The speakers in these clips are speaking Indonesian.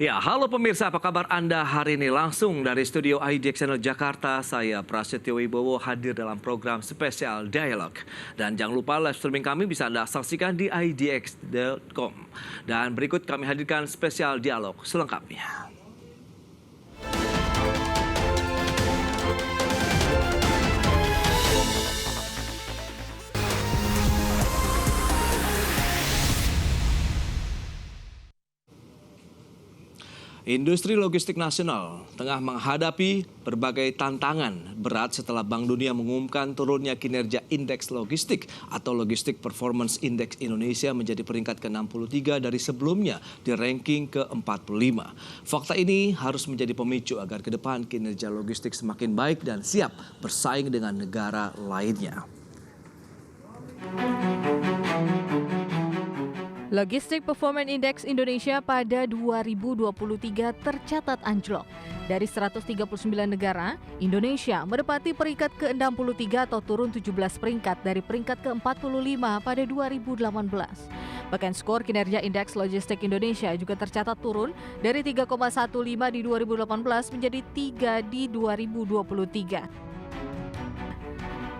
Ya, halo pemirsa, apa kabar Anda hari ini? Langsung dari studio IDX Channel Jakarta, saya Prasetyo Wibowo hadir dalam program spesial Dialog. Dan jangan lupa live streaming kami bisa Anda saksikan di idx.com. Dan berikut kami hadirkan spesial Dialog selengkapnya. Industri logistik nasional tengah menghadapi berbagai tantangan berat setelah Bank Dunia mengumumkan turunnya kinerja indeks logistik atau Logistic Performance Index Indonesia menjadi peringkat ke-63 dari sebelumnya di ranking ke-45. Fakta ini harus menjadi pemicu agar ke depan kinerja logistik semakin baik dan siap bersaing dengan negara lainnya. Logistic Performance Index Indonesia pada 2023 tercatat anjlok. Dari 139 negara, Indonesia menempati peringkat ke-63 atau turun 17 peringkat dari peringkat ke-45 pada 2018. Bahkan skor kinerja Indeks Logistik Indonesia juga tercatat turun dari 3,15 di 2018 menjadi 3 di 2023.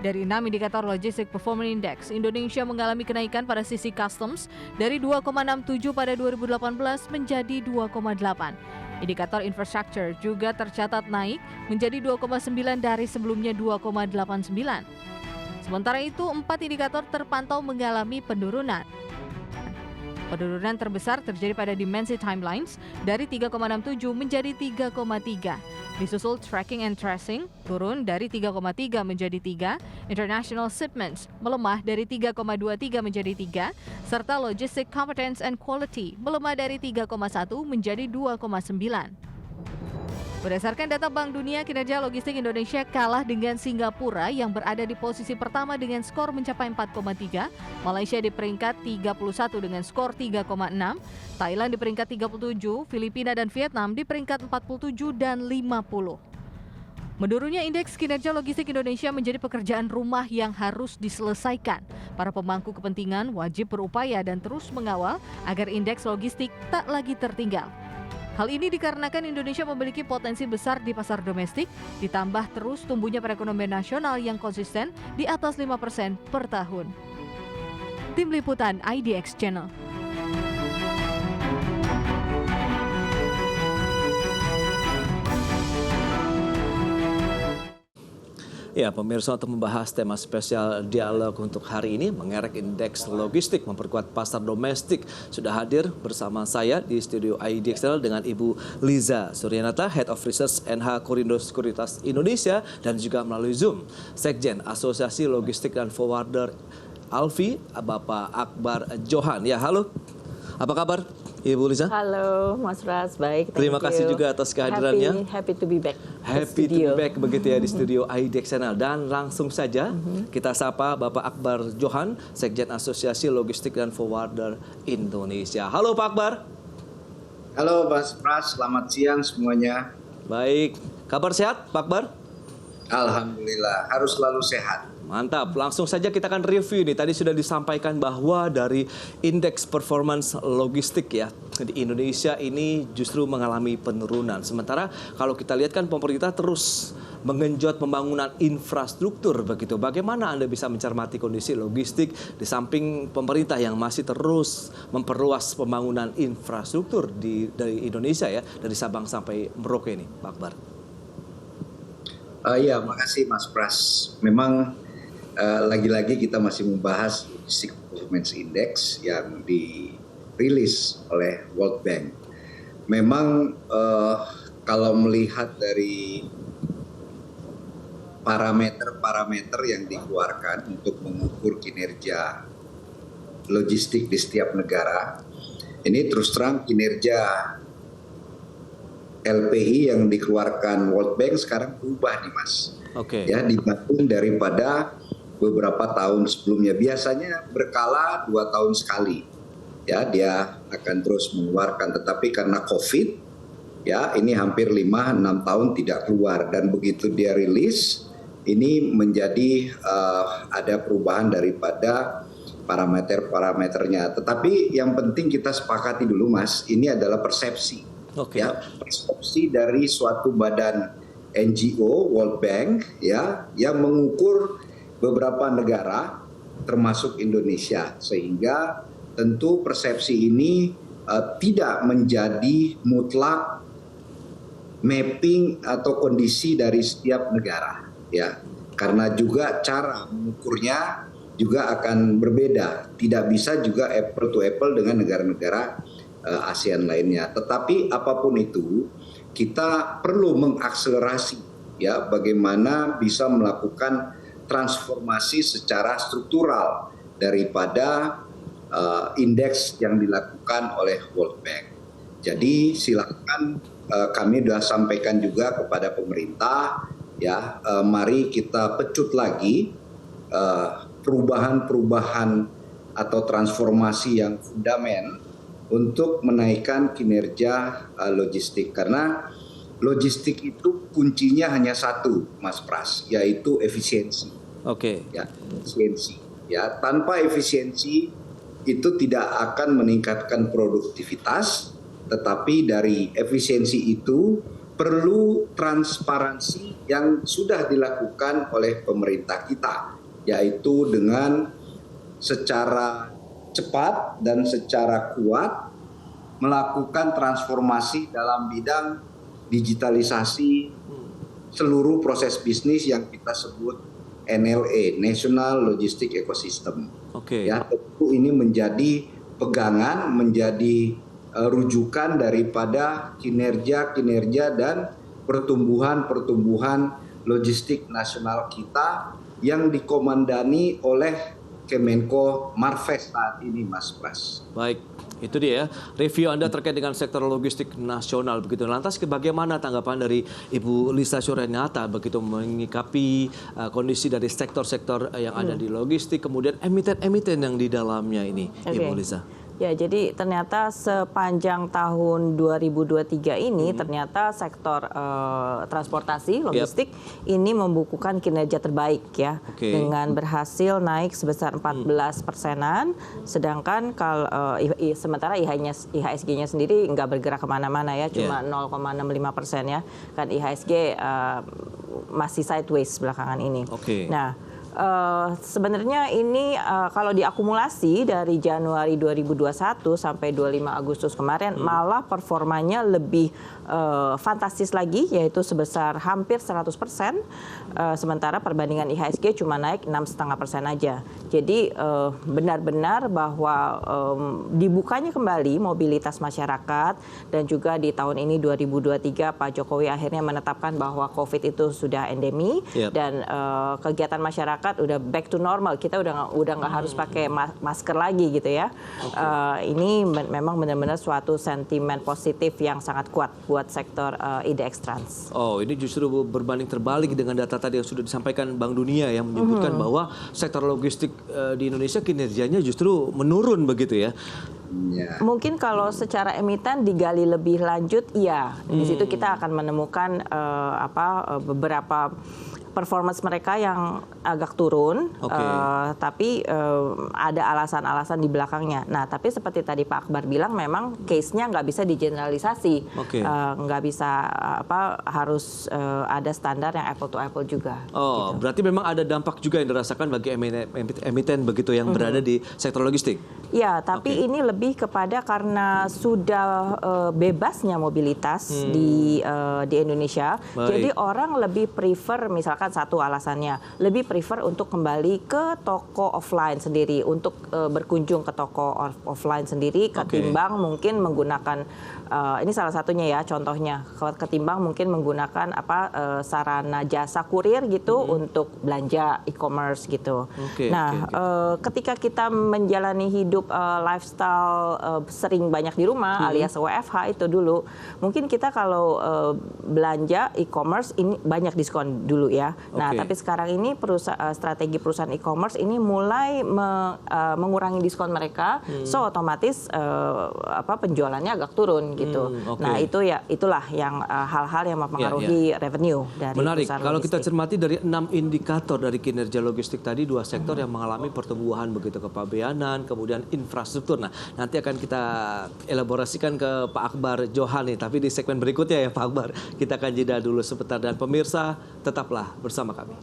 Dari 6 indikator Logistic Performance Index, Indonesia mengalami kenaikan pada sisi customs dari 2,67 pada 2018 menjadi 2,8. Indikator infrastructure juga tercatat naik menjadi 2,9 dari sebelumnya 2,89. Sementara itu, 4 indikator terpantau mengalami penurunan. Penurunan terbesar terjadi pada dimensi timelines dari 3,67 menjadi 3,3. Disusul tracking and tracing turun dari 3,3 menjadi 3, international shipments melemah dari 3,23 menjadi 3, serta logistic competence and quality melemah dari 3,1 menjadi 2,9. Berdasarkan data Bank Dunia, kinerja logistik Indonesia kalah dengan Singapura yang berada di posisi pertama dengan skor mencapai 4,3, Malaysia di peringkat 31 dengan skor 3,6, Thailand di peringkat 37, Filipina dan Vietnam di peringkat 47 dan 50. Menurunnya indeks kinerja logistik Indonesia menjadi pekerjaan rumah yang harus diselesaikan. Para pemangku kepentingan wajib berupaya dan terus mengawal agar indeks logistik tak lagi tertinggal. Hal ini dikarenakan Indonesia memiliki potensi besar di pasar domestik, ditambah terus tumbuhnya perekonomian nasional yang konsisten di atas 5% per tahun. Tim Liputan IDX Channel. Ya, pemirsa, untuk membahas tema spesial dialog untuk hari ini, mengerek indeks logistik, memperkuat pasar domestik, sudah hadir bersama saya di studio IDXL dengan Ibu Liza Suryanata, Head of Research NH Korindo Sekuritas Indonesia, dan juga melalui Zoom, Sekjen Asosiasi Logistik dan Forwarder Alfi, Bapak Akbar Johan. Ya, halo. Apa kabar, Ibu Liza? Halo, Mas Ras, baik. Terima kasih juga atas kehadirannya. Happy to be back. Happy to be back begitu ya di studio IDX Channel. Dan langsung saja kita sapa Bapak Akbar Johan, Sekjen Asosiasi Logistik dan Forwarder Indonesia. Halo Pak Akbar. Halo Mas Pras, selamat siang semuanya. Baik, kabar sehat Pak Akbar? Alhamdulillah, harus selalu sehat. Mantap, langsung saja kita akan review nih. Tadi sudah disampaikan bahwa dari indeks performance logistik ya di Indonesia ini justru mengalami penurunan. Sementara kalau kita lihat kan pemerintah terus menggenjot pembangunan infrastruktur begitu. Bagaimana Anda bisa mencermati kondisi logistik di samping pemerintah yang masih terus memperluas pembangunan infrastruktur dari Indonesia ya, dari Sabang sampai Merauke ini, Pak Akbar? Ya, makasih Mas Pras. Memang lagi-lagi kita masih membahas Logistic Performance Index yang dirilis oleh World Bank. Memang kalau melihat dari parameter-parameter yang dikeluarkan untuk mengukur kinerja logistik di setiap negara, ini terus terang kinerja LPI yang dikeluarkan World Bank sekarang berubah nih Mas. Oke. Ya, dibanding daripada beberapa tahun sebelumnya. Biasanya berkala 2 tahun sekali. Ya, dia akan terus mengeluarkan, tetapi karena COVID ya ini hampir 5-6 tahun tidak keluar, dan begitu dia rilis ini menjadi ada perubahan daripada parameter-parameternya. Tetapi yang penting kita sepakati dulu Mas, ini adalah persepsi. Oke. Ya, persepsi dari suatu badan NGO World Bank ya yang mengukur beberapa negara termasuk Indonesia, sehingga tentu persepsi ini tidak menjadi mutlak mapping atau kondisi dari setiap negara ya, karena juga cara mengukurnya juga akan berbeda, tidak bisa juga apple to apple dengan negara-negara ASEAN lainnya. Tetapi apapun itu, kita perlu mengakselerasi ya bagaimana bisa melakukan transformasi secara struktural daripada indeks yang dilakukan oleh World Bank. Jadi silakan kami sudah sampaikan juga kepada pemerintah ya, mari kita pecut lagi perubahan-perubahan atau transformasi yang fundamental untuk menaikkan kinerja logistik, karena logistik itu kuncinya hanya satu, Mas Pras, yaitu efisiensi. Oke. Ya, efisiensi. Ya, tanpa efisiensi itu tidak akan meningkatkan produktivitas, tetapi dari efisiensi itu perlu transparansi yang sudah dilakukan oleh pemerintah kita, yaitu dengan secara cepat dan secara kuat melakukan transformasi dalam bidang digitalisasi seluruh proses bisnis yang kita sebut NLE, National Logistic Ecosystem. Oke. Ya, tentu ini menjadi pegangan, menjadi rujukan daripada kinerja dan pertumbuhan logistik nasional kita yang dikomandani oleh Kemenko Marves saat ini, Mas Pras. Baik, itu dia ya, review Anda terkait dengan sektor logistik nasional begitu. Lantas bagaimana tanggapan dari Ibu Lisa Surenata begitu menyikapi kondisi dari sektor-sektor yang ada di logistik, kemudian emiten-emiten yang di dalamnya ini, Ibu Lisa? Ya, jadi ternyata sepanjang tahun 2023 ini ternyata sektor transportasi logistik ini membukukan kinerja terbaik ya, dengan berhasil naik sebesar 14%, sedangkan kalau sementara IHSG-nya sendiri nggak bergerak kemana-mana ya, cuma 0,65% ya, kan IHSG masih sideways belakangan ini. Nah, sebenarnya ini kalau diakumulasi dari Januari 2021 sampai 25 Agustus kemarin malah performanya lebih fantastis lagi, yaitu sebesar hampir 100%, sementara perbandingan IHSG cuma naik 6,5% aja. Jadi benar-benar bahwa dibukanya kembali mobilitas masyarakat, dan juga di tahun ini 2023 Pak Jokowi akhirnya menetapkan bahwa COVID itu sudah endemi dan kegiatan masyarakat udah back to normal, kita udah nggak harus pakai masker lagi gitu ya. Ini memang benar-benar suatu sentimen positif yang sangat kuat buat sektor IDX Trans. Oh, ini justru berbanding terbalik dengan data tadi yang sudah disampaikan Bank Dunia yang menyebutkan bahwa sektor logistik di Indonesia kinerjanya justru menurun begitu ya. Mungkin kalau secara emiten digali lebih lanjut, iya, di situ kita akan menemukan beberapa performance mereka yang agak turun, tapi ada alasan-alasan di belakangnya. Nah, tapi seperti tadi Pak Akbar bilang, memang case-nya nggak bisa digeneralisasi, nggak bisa harus ada standar yang apple to apple juga. Oh, gitu. Berarti memang ada dampak juga yang dirasakan bagi emiten begitu yang berada di sektor logistik. Ya, tapi ini lebih kepada karena sudah bebasnya mobilitas di Indonesia, jadi orang lebih prefer, misalkan satu alasannya, lebih prefer untuk kembali ke toko offline sendiri, untuk berkunjung ke toko offline sendiri, ketimbang mungkin menggunakan ini salah satunya ya, contohnya ketimbang mungkin menggunakan sarana jasa kurir gitu untuk belanja e-commerce gitu. Ketika kita menjalani hidup lifestyle sering banyak di rumah alias WFH itu dulu, mungkin kita kalau belanja e-commerce ini banyak diskon dulu ya. Nah, tapi sekarang ini strategi perusahaan e-commerce ini mulai mengurangi diskon mereka, so otomatis penjualannya agak turun gitu. Nah, itulah yang hal-hal yang mempengaruhi revenue dari menarik. perusahaan Kalau logistik. kita cermati dari 6 indikator dari kinerja logistik tadi, 2 sektor yang mengalami pertumbuhan begitu, kepabeanan, kemudian infrastruktur. Nah, nanti akan kita elaborasikan ke Pak Akbar Johan nih, tapi di segmen berikutnya ya Pak Akbar. Kita akan jeda dulu sebentar, dan pemirsa tetaplah bersama kami.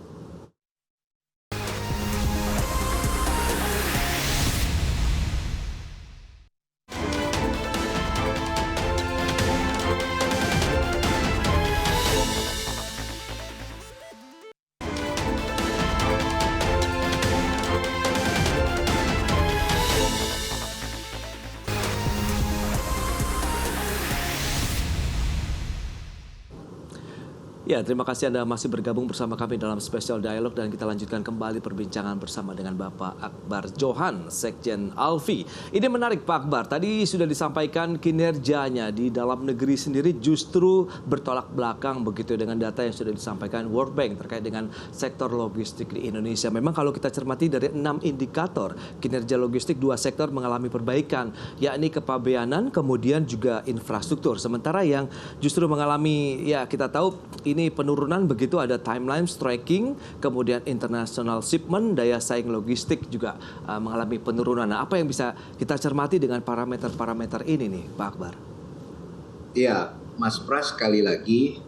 Ya, terima kasih Anda masih bergabung bersama kami dalam Special Dialog, dan kita lanjutkan kembali perbincangan bersama dengan Bapak Akbar Johan, Sekjen ALFI. Ini menarik Pak Akbar, tadi sudah disampaikan kinerjanya di dalam negeri sendiri justru bertolak belakang begitu dengan data yang sudah disampaikan World Bank terkait dengan sektor logistik di Indonesia. Memang kalau kita cermati dari 6 indikator kinerja logistik, 2 sektor mengalami perbaikan, yakni kepabeanan, kemudian juga infrastruktur. Sementara yang justru mengalami, ya kita tahu ini penurunan begitu, ada timeline striking, kemudian international shipment, daya saing logistik juga mengalami penurunan. Nah, apa yang bisa kita cermati dengan parameter-parameter ini nih, Pak Akbar? Iya, Mas Pras, sekali lagi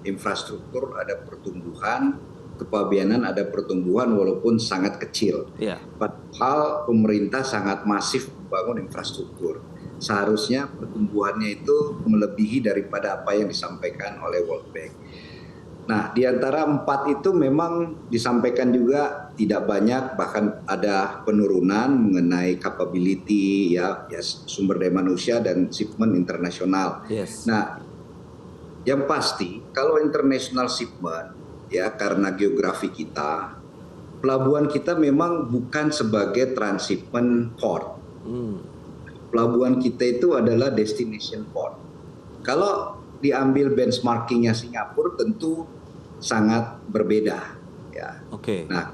infrastruktur ada pertumbuhan, kepabeanan ada pertumbuhan walaupun sangat kecil. Yeah. Padahal pemerintah sangat masif membangun infrastruktur. Seharusnya pertumbuhannya itu melebihi daripada apa yang disampaikan oleh World Bank. Nah, di antara 4 itu memang disampaikan juga tidak banyak, bahkan ada penurunan mengenai capability, ya sumber daya manusia dan shipment internasional. Yes. Nah, yang pasti kalau international shipment, ya karena geografi kita, pelabuhan kita memang bukan sebagai transshipment port. Pelabuhan kita itu adalah destination port. Kalau diambil benchmarkingnya Singapura tentu sangat berbeda. Ya. Oke. Nah,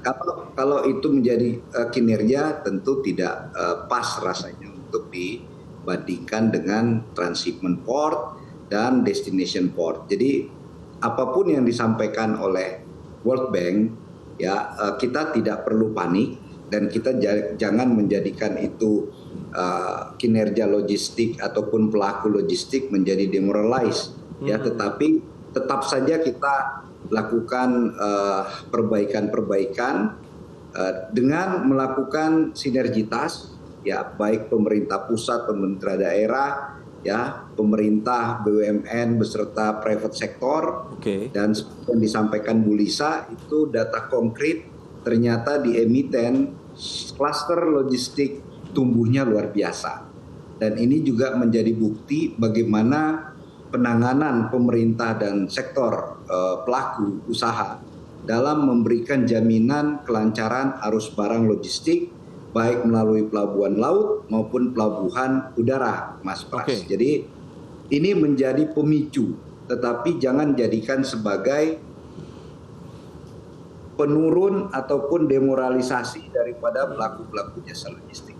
kalau itu menjadi kinerja tentu tidak pas rasanya untuk dibandingkan dengan transshipment port dan destination port. Jadi apapun yang disampaikan oleh World Bank, ya kita tidak perlu panik, dan kita jangan menjadikan itu kinerja logistik ataupun pelaku logistik menjadi demoralized, ya, tetapi tetap saja kita lakukan perbaikan-perbaikan dengan melakukan sinergitas, ya baik pemerintah pusat, pemerintah daerah, ya pemerintah, BUMN beserta private sector. Dan seperti yang disampaikan Bu Lisa, itu data konkret ternyata di emiten klaster logistik tumbuhnya luar biasa. Dan ini juga menjadi bukti bagaimana penanganan pemerintah dan sektor pelaku usaha dalam memberikan jaminan kelancaran arus barang logistik baik melalui pelabuhan laut maupun pelabuhan udara, Mas Pras. Jadi ini menjadi pemicu, tetapi jangan jadikan sebagai penurun ataupun demoralisasi daripada pelaku-pelaku jasa logistik.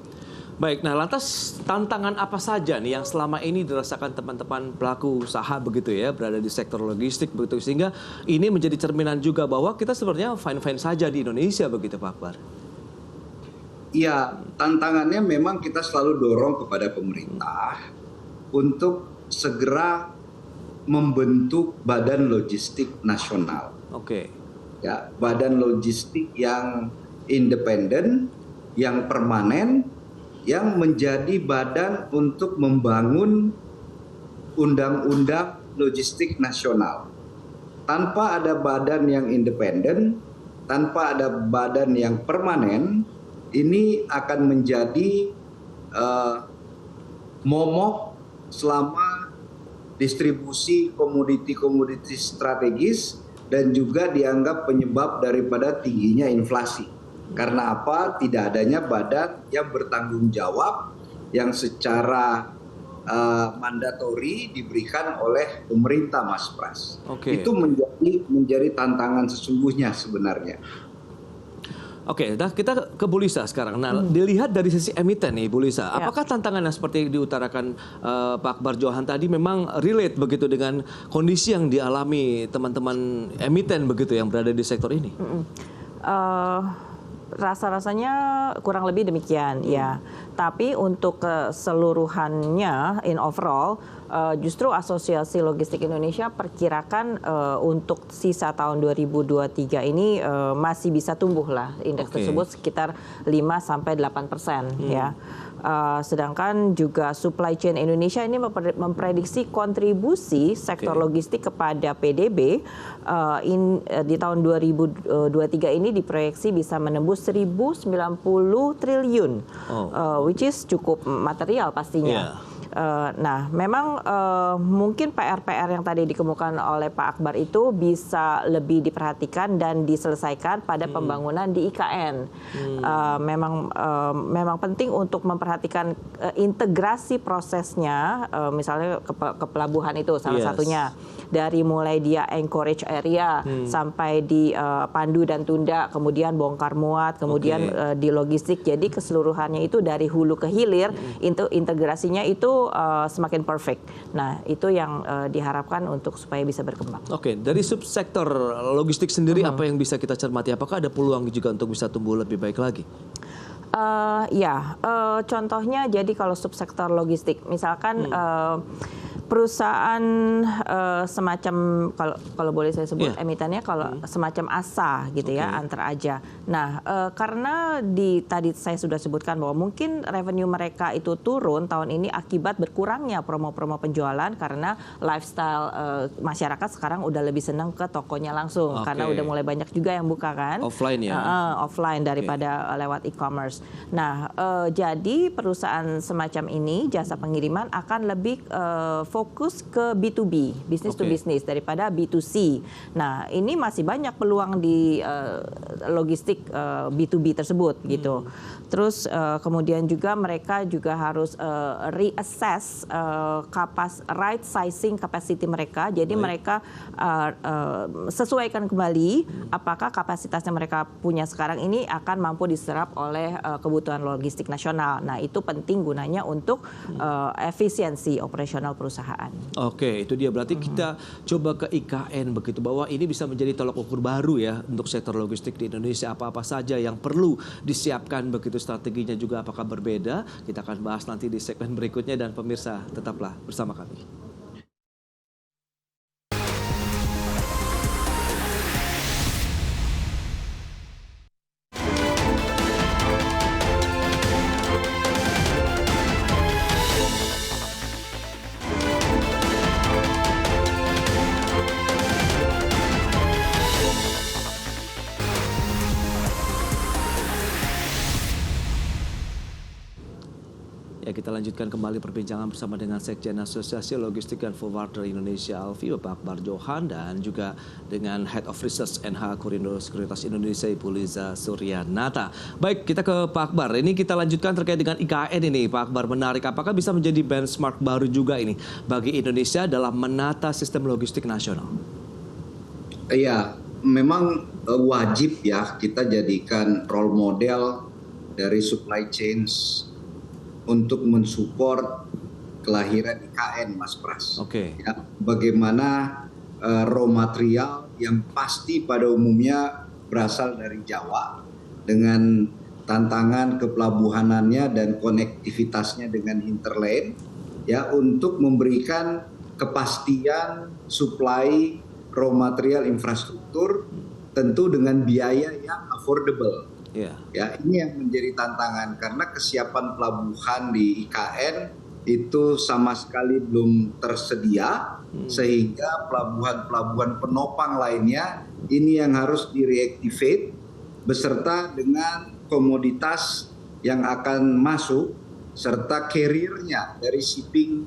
Baik, nah lantas tantangan apa saja nih yang selama ini dirasakan teman-teman pelaku usaha begitu ya, berada di sektor logistik begitu, sehingga ini menjadi cerminan juga bahwa kita sebenarnya fine-fine saja di Indonesia begitu Pak Akbar? Iya, tantangannya memang kita selalu dorong kepada pemerintah untuk segera membentuk badan logistik nasional. Ya, badan logistik yang independen, yang permanen, yang menjadi badan untuk membangun undang-undang logistik nasional. Tanpa ada badan yang independen, tanpa ada badan yang permanen, ini akan menjadi momok selama distribusi komoditi-komoditi strategis dan juga dianggap penyebab daripada tingginya inflasi. Karena apa? Tidak adanya badan yang bertanggung jawab yang secara mandatori diberikan oleh pemerintah, Mas Pras. Itu menjadi tantangan sesungguhnya sebenarnya. Nah kita ke Bu Lisa sekarang. Nah, dilihat dari sisi emiten nih Bu Lisa, apakah tantangan yang seperti diutarakan Pak Akbar Johan tadi memang relate begitu dengan kondisi yang dialami teman-teman emiten begitu yang berada di sektor ini? Rasa-rasanya kurang lebih demikian, ya. Tapi untuk keseluruhannya, in overall, justru Asosiasi Logistik Indonesia perkirakan untuk sisa tahun 2023 ini masih bisa tumbuh lah indeks tersebut sekitar 5-8%, ya. Sedangkan juga supply chain Indonesia ini memprediksi kontribusi sektor logistik kepada PDB di tahun 2023 ini diproyeksi bisa menembus 1.090 triliun, which is cukup material pastinya. Nah, memang mungkin PR-PR yang tadi dikemukakan oleh Pak Akbar itu bisa lebih diperhatikan dan diselesaikan pada pembangunan di IKN. Memang penting untuk memperhatikan integrasi prosesnya, misalnya ke pelabuhan itu salah satunya. Dari mulai dia anchorage area sampai di Pandu dan Tunda, kemudian bongkar muat, kemudian di logistik. Jadi keseluruhannya itu dari hulu ke hilir, integrasinya itu semakin perfect. Nah, itu yang diharapkan untuk supaya bisa berkembang. Oke, dari subsektor logistik sendiri apa yang bisa kita cermati? Apakah ada peluang juga untuk bisa tumbuh lebih baik lagi? Contohnya jadi kalau subsektor logistik, misalkan perusahaan semacam kalau boleh saya sebut emitennya kalau semacam ASA gitu ya, antar aja. Nah, karena tadi saya sudah sebutkan bahwa mungkin revenue mereka itu turun tahun ini akibat berkurangnya promo-promo penjualan karena lifestyle masyarakat sekarang udah lebih senang ke tokonya langsung karena udah mulai banyak juga yang buka kan. Offline ya. Offline daripada lewat e-commerce. Nah, jadi perusahaan semacam ini jasa pengiriman akan lebih fokus ke B2B, business to business daripada B2C. Nah, ini masih banyak peluang di logistik B2B tersebut gitu. Terus kemudian juga mereka juga harus reassess right sizing capacity mereka. Jadi mereka sesuaikan kembali apakah kapasitasnya mereka punya sekarang ini akan mampu diserap oleh kebutuhan logistik nasional. Nah, itu penting gunanya untuk efisiensi operasional perusahaan. Oke, itu dia. Berarti kita coba ke IKN begitu, bahwa ini bisa menjadi tolok ukur baru ya untuk sektor logistik di Indonesia. Apa-apa saja yang perlu disiapkan begitu, strateginya juga apakah berbeda. Kita akan bahas nanti di segmen berikutnya, dan pemirsa tetaplah bersama kami. Ya, kita lanjutkan kembali perbincangan bersama dengan Sekjen Asosiasi Logistik dan Forwarder Indonesia Alfi, Bapak Akbar Johan, dan juga dengan Head of Research NH Kurindo Sekuritas Indonesia, Ibu Liza Suryanata. Baik, kita ke Pak Akbar. Ini kita lanjutkan terkait dengan IKN ini. Pak Akbar, menarik. Apakah bisa menjadi benchmark baru juga ini bagi Indonesia dalam menata sistem logistik nasional? Iya, memang wajib ya kita jadikan role model dari supply chains untuk mensupport kelahiran IKN, Mas Pras. Ya, bagaimana raw material yang pasti pada umumnya berasal dari Jawa dengan tantangan kepelabuhanannya dan konektivitasnya dengan hinterland, ya, untuk memberikan kepastian supply raw material infrastruktur tentu dengan biaya yang affordable. Ya, ini yang menjadi tantangan karena kesiapan pelabuhan di IKN itu sama sekali belum tersedia, sehingga pelabuhan-pelabuhan penopang lainnya ini yang harus direactivate beserta dengan komoditas yang akan masuk serta carrier-nya dari shipping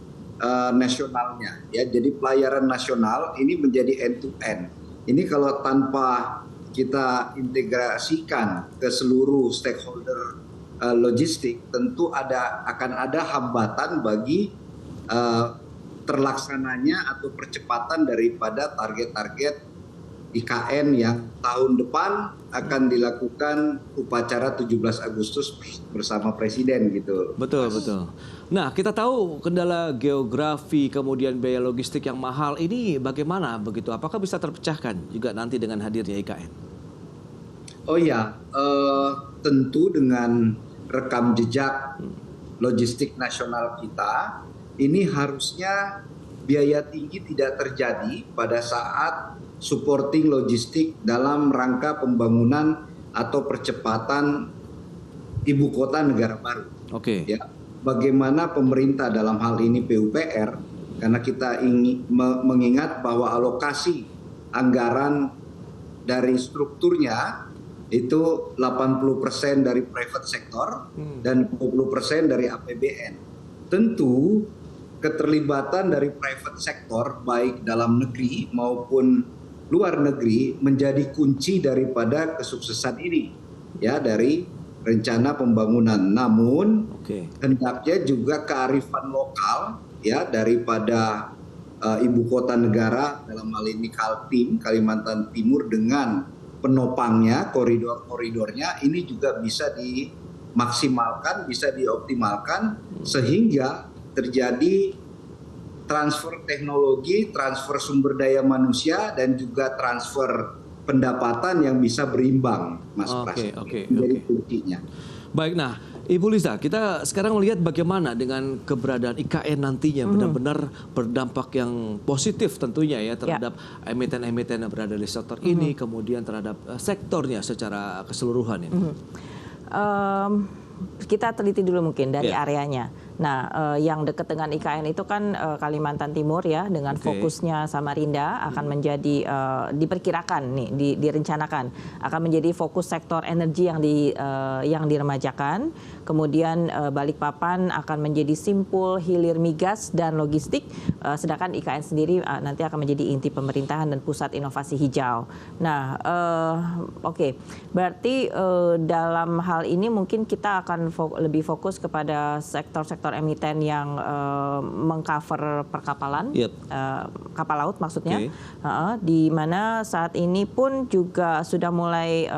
nasionalnya. Ya, jadi pelayaran nasional ini menjadi end to end. Ini kalau tanpa kita integrasikan ke seluruh stakeholder logistik, tentu akan ada hambatan bagi terlaksananya atau percepatan daripada target-target IKN yang tahun depan akan dilakukan upacara 17 Agustus bersama Presiden gitu. Betul, betul. Nah, kita tahu kendala geografi kemudian biaya logistik yang mahal ini bagaimana begitu? Apakah bisa terpecahkan juga nanti dengan hadirnya IKN? Oh ya, tentu dengan rekam jejak logistik nasional kita, ini harusnya biaya tinggi tidak terjadi pada saat supporting logistik dalam rangka pembangunan atau percepatan ibu kota negara baru. Oke. Ya, bagaimana pemerintah dalam hal ini PUPR, karena kita ingin mengingat bahwa alokasi anggaran dari strukturnya itu 80% dari private sector dan 20% dari APBN. Tentu keterlibatan dari private sector baik dalam negeri maupun luar negeri menjadi kunci daripada kesuksesan ini, ya, dari rencana pembangunan. Namun hendaknya juga kearifan lokal, ya, daripada ibu kota negara, dalam hal ini Kaltim, Kalimantan Timur, dengan penopangnya, koridor-koridornya, ini juga bisa dimaksimalkan, bisa dioptimalkan, sehingga terjadi transfer teknologi, transfer sumber daya manusia, dan juga transfer pendapatan yang bisa berimbang, Mas Pras. Jadi kuncinya. Baik, nah Ibu Liza, kita sekarang melihat bagaimana dengan keberadaan IKN nantinya benar-benar berdampak yang positif tentunya ya terhadap emiten-emiten yang berada di sektor ini, kemudian terhadap sektornya secara keseluruhan ya. Kita teliti dulu mungkin dari areanya. Nah, yang dekat dengan IKN itu kan Kalimantan Timur ya, dengan fokusnya Samarinda akan menjadi diperkirakan nih, direncanakan akan menjadi fokus sektor energi yang diremajakan. Kemudian Balikpapan akan menjadi simpul hilir migas dan logistik, sedangkan IKN sendiri nanti akan menjadi inti pemerintahan dan pusat inovasi hijau. Nah, berarti dalam hal ini mungkin kita akan lebih fokus kepada sektor-sektor emiten yang mengcover perkapalan, kapal laut maksudnya, di mana saat ini pun juga sudah mulai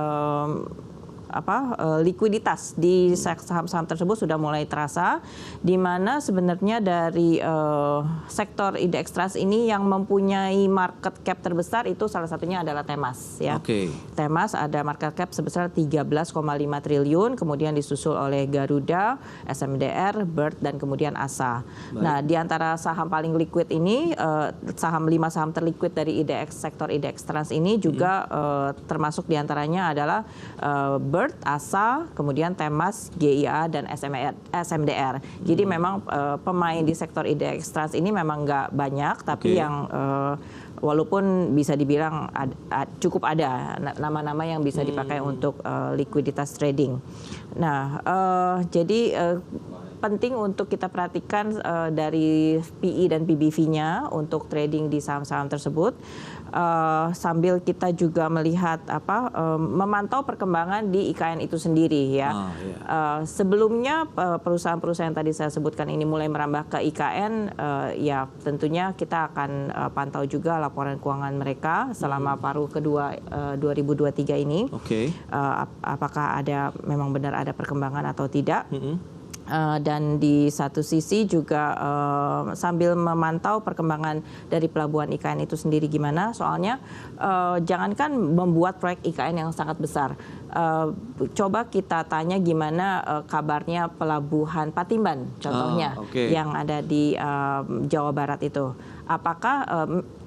likuiditas di saham-saham tersebut sudah mulai terasa, di mana sebenarnya dari sektor indeks trust ini yang mempunyai market cap terbesar itu salah satunya adalah Temas ya. Temas ada market cap sebesar 13,5 triliun, kemudian disusul oleh Garuda, SMDR, Bird, dan kemudian ASA. Nah, di antara saham paling liquid ini, 5 saham terliquid dari sektor indeks trust ini juga termasuk diantaranya adalah Bird, ASA, kemudian Temas, GIA, dan SMDR. Jadi memang pemain di sektor indeks trust ini memang nggak banyak, tapi yang walaupun bisa dibilang cukup ada nama-nama yang bisa dipakai untuk likuiditas trading. Nah, jadi penting untuk kita perhatikan dari PE dan PBV-nya untuk trading di saham-saham tersebut. Sambil kita juga melihat memantau perkembangan di IKN itu sendiri ya. Sebelumnya perusahaan-perusahaan yang tadi saya sebutkan ini mulai merambah ke IKN, ya tentunya kita akan pantau juga laporan keuangan mereka selama paruh kedua 2023 ini. Apakah memang benar ada perkembangan atau tidak. Dan di satu sisi juga sambil memantau perkembangan dari pelabuhan IKN itu sendiri gimana, soalnya jangankan membuat proyek IKN yang sangat besar, coba kita tanya gimana kabarnya pelabuhan Patimban contohnya yang ada di Jawa Barat itu. Apakah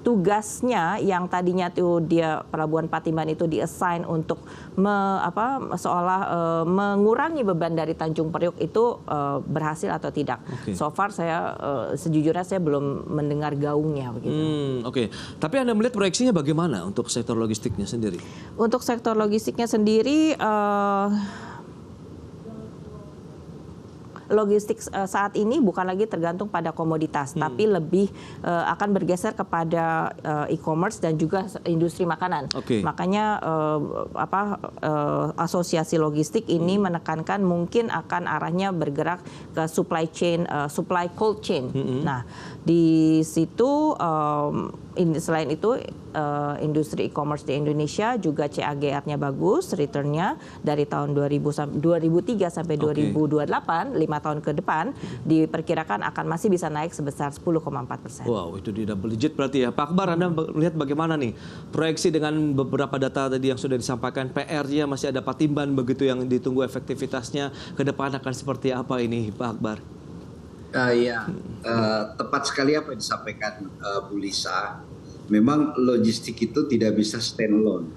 tugasnya yang tadinya tuh dia pelabuhan Patimban itu diassign untuk seolah mengurangi beban dari Tanjung Priok itu berhasil atau tidak? So far saya sejujurnya saya belum mendengar gaungnya begitu. Tapi Anda melihat proyeksinya bagaimana untuk sektor logistiknya sendiri? Untuk sektor logistiknya sendiri, logistik saat ini bukan lagi tergantung pada komoditas, tapi lebih akan bergeser kepada e-commerce dan juga industri makanan. Makanya asosiasi logistik ini menekankan mungkin akan arahnya bergerak ke supply chain, supply cold chain. Nah, Di situ selain itu industri e-commerce di Indonesia juga CAGR-nya bagus, return-nya dari tahun 2003 sampai 2028, 5 tahun ke depan diperkirakan akan masih bisa naik sebesar 10,4%. Wow, itu di double digit berarti ya. Pak Akbar, Anda melihat bagaimana nih proyeksi dengan beberapa data tadi yang sudah disampaikan, PR-nya masih ada patimban begitu yang ditunggu, efektivitasnya ke depan akan seperti apa ini Pak Akbar? Tepat sekali apa yang disampaikan Bu Lisa. Memang logistik itu tidak bisa stand alone.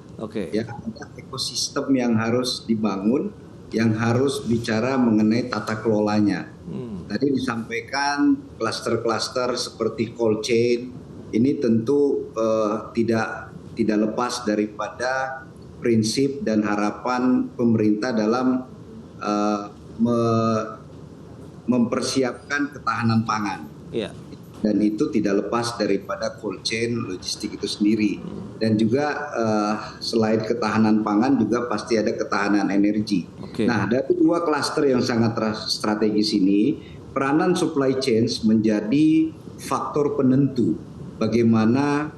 Ya, ada ekosistem yang harus dibangun, yang harus bicara mengenai tata kelolanya. Tadi disampaikan klaster-klaster seperti cold chain ini tentu tidak lepas daripada prinsip dan harapan pemerintah dalam mempersiapkan ketahanan pangan. Dan itu tidak lepas daripada cold chain logistik itu sendiri. Dan juga selain ketahanan pangan juga pasti ada ketahanan energi. Nah, dari dua klaster yang sangat strategis ini, peranan supply chain menjadi faktor penentu bagaimana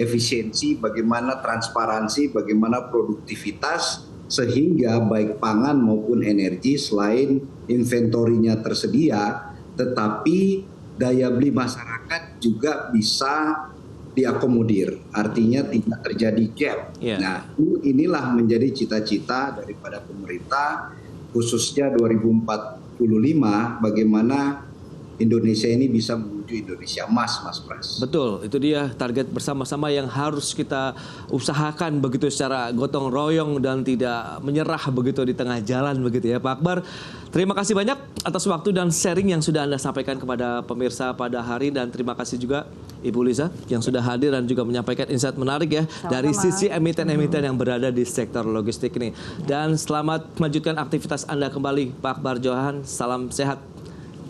efisiensi, bagaimana transparansi, bagaimana produktivitas, sehingga baik pangan maupun energi selain inventorinya tersedia, tetapi daya beli masyarakat juga bisa diakomodir, artinya tidak terjadi gap. Nah, inilah menjadi cita-cita daripada pemerintah, khususnya 2045, bagaimana Indonesia ini bisa menuju Indonesia emas, Mas Pras. Betul, itu dia target bersama-sama yang harus kita usahakan begitu secara gotong royong dan tidak menyerah begitu di tengah jalan begitu ya Pak Akbar. Terima kasih banyak atas waktu dan sharing yang sudah Anda sampaikan kepada pemirsa pada hari, dan terima kasih juga Ibu Liza yang sudah hadir dan juga menyampaikan insight menarik ya dari sisi emiten-emiten yang berada di sektor logistik ini. Dan selamat melanjutkan aktivitas Anda kembali Pak Akbar Johan, salam sehat.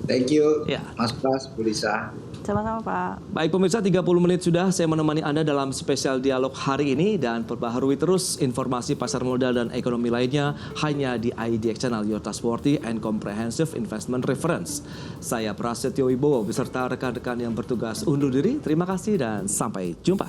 Thank you, Mas Pras, Bu Lisa. Sama-sama Pak. Baik pemirsa, 30 menit sudah saya menemani Anda dalam spesial dialog hari ini, dan perbaharui terus informasi pasar modal dan ekonomi lainnya hanya di IDX Channel, Your Trustworthy and Comprehensive Investment Reference. Saya Prasetyo Wibowo beserta rekan-rekan yang bertugas undur diri. Terima kasih dan sampai jumpa.